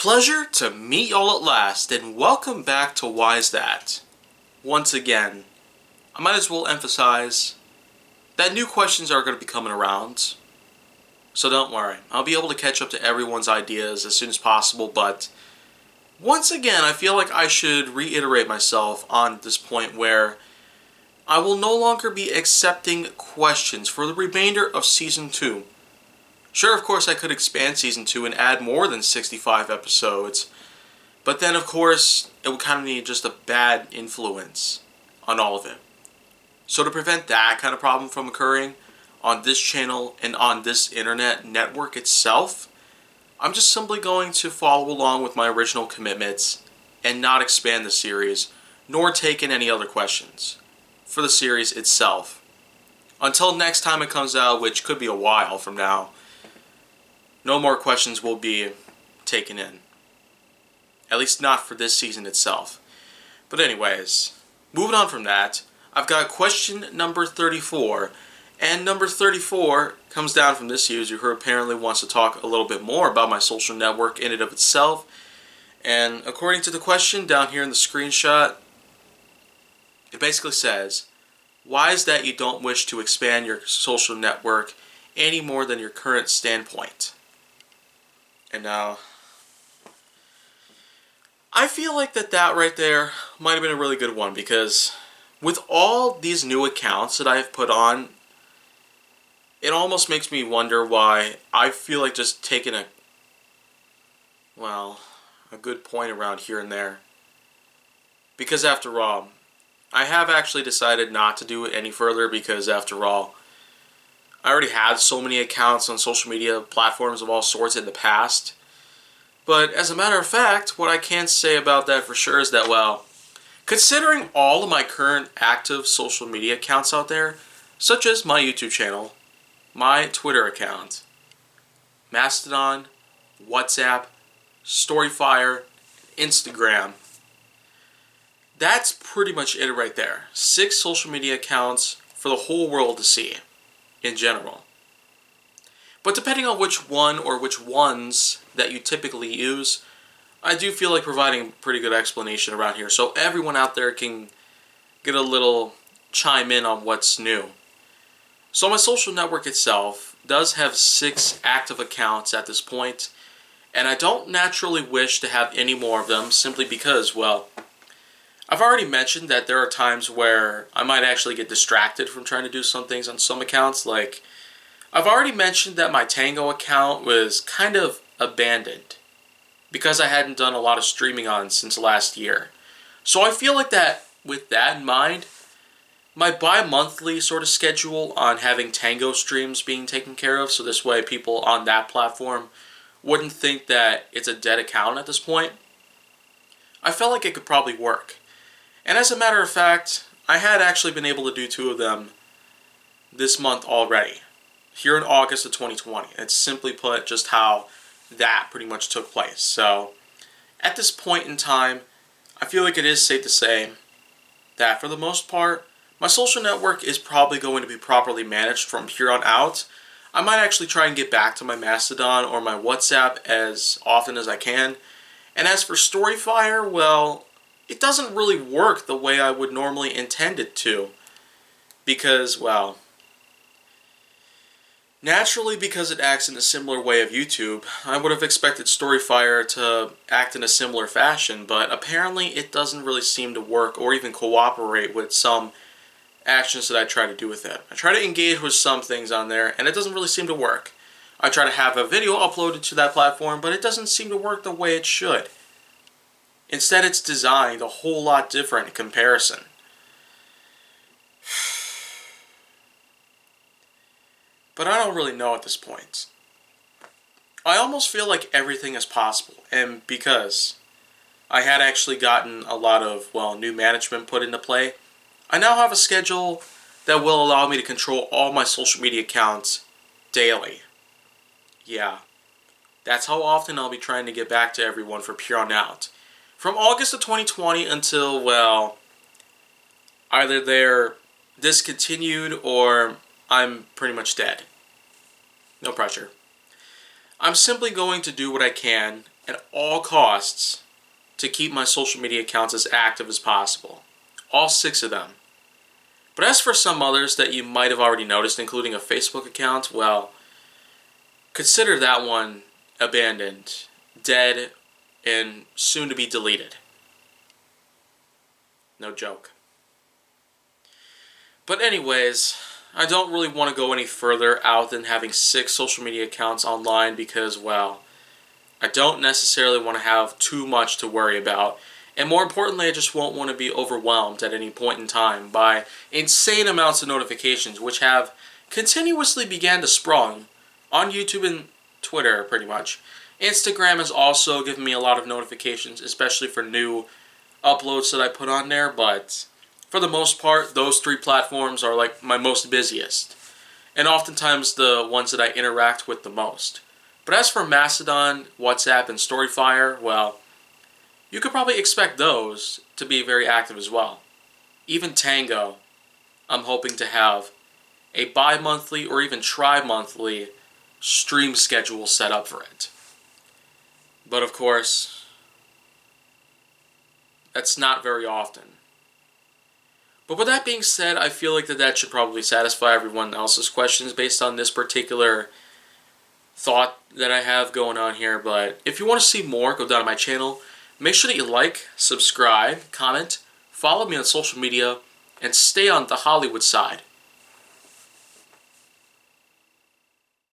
pleasure to meet y'all at last, and welcome back to Why Is That? Once again, I might as well emphasize that new questions are going to be coming around, so don't worry. I'll be able to catch up to everyone's ideas as soon as possible, but once again, I feel like I should reiterate myself on this point where I will no longer be accepting questions for the remainder of Season 2. Sure, of course, I could expand Season 2 and add more than 65 episodes, but then, of course, it would kind of need just a bad influence on all of it. So to prevent that kind of problem from occurring on this channel and on this internet network itself, I'm just simply going to follow along with my original commitments and not expand the series, nor take in any other questions for the series itself. Until next time it comes out, which could be a while from now, no more questions will be taken in. At least not for this season itself. But anyways, moving on from that, I've got question number 34. And number 34 comes down from this user who apparently wants to talk a little bit more about my social network in and of itself. And according to the question down here in the screenshot, it basically says, why is that you don't wish to expand your social network any more than your current standpoint? And now, I feel like that right there might have been a really good one, because with all these new accounts that I have put on, it almost makes me wonder why I feel like just taking a good point around here and there. Because after all, I have actually decided not to do it any further, because after all, I already had so many accounts on social media platforms of all sorts in the past. But as a matter of fact, what I can say about that for sure is that, well, considering all of my current active social media accounts out there, such as my YouTube channel, my Twitter account, Mastodon, WhatsApp, Storyfire, Instagram, that's pretty much it right there. 6 social media accounts for the whole world to see in general. But depending on which one or which ones that you typically use, I do feel like providing a pretty good explanation around here so everyone out there can get a little chime in on what's new. So my social network itself does have 6 active accounts at this point, and I don't naturally wish to have any more of them simply because, well, I've already mentioned that there are times where I might actually get distracted from trying to do some things on some accounts. Like, I've already mentioned that my Tango account was kind of abandoned because I hadn't done a lot of streaming on since last year. So I feel like that, with that in mind, my bi-monthly sort of schedule on having Tango streams being taken care of, so this way people on that platform wouldn't think that it's a dead account at this point, I felt like it could probably work. And as a matter of fact, I had actually been able to do 2 of them this month already, here in August of 2020. It's simply put just how that pretty much took place. So, at this point in time, I feel like it is safe to say that for the most part, my social network is probably going to be properly managed from here on out. I might actually try and get back to my Mastodon or my WhatsApp as often as I can. And as for Storyfire, well, it doesn't really work the way I would normally intend it to. Because, well, naturally, because it acts in a similar way of YouTube, I would have expected Storyfire to act in a similar fashion, but apparently it doesn't really seem to work or even cooperate with some actions that I try to do with it. I try to engage with some things on there, and it doesn't really seem to work. I try to have a video uploaded to that platform, but it doesn't seem to work the way it should. Instead, it's designed a whole lot different in comparison. But I don't really know at this point. I almost feel like everything is possible, and because I had actually gotten a lot of, well, new management put into play, I now have a schedule that will allow me to control all my social media accounts daily. Yeah, that's how often I'll be trying to get back to everyone from here on out. From August of 2020 until, well, either they're discontinued or I'm pretty much dead. No pressure. I'm simply going to do what I can at all costs to keep my social media accounts as active as possible. All 6 of them. But as for some others that you might have already noticed, including a Facebook account, well, consider that one abandoned, dead, and soon to be deleted. No joke. But anyways, I don't really want to go any further out than having 6 social media accounts online because, well, I don't necessarily want to have too much to worry about. And more importantly, I just won't want to be overwhelmed at any point in time by insane amounts of notifications, which have continuously began to sprung on YouTube and Twitter, pretty much. Instagram has also given me a lot of notifications, especially for new uploads that I put on there, but for the most part, those 3 platforms are like my most busiest, and oftentimes the ones that I interact with the most. But as for Mastodon, WhatsApp, and Storyfire, well, you could probably expect those to be very active as well. Even Tango, I'm hoping to have a bi-monthly or even tri-monthly stream schedule set up for it. But of course, that's not very often. But with that being said, I feel like that should probably satisfy everyone else's questions based on this particular thought that I have going on here. But if you want to see more, go down to my channel. Make sure that you like, subscribe, comment, follow me on social media, and stay on the Hollywood side.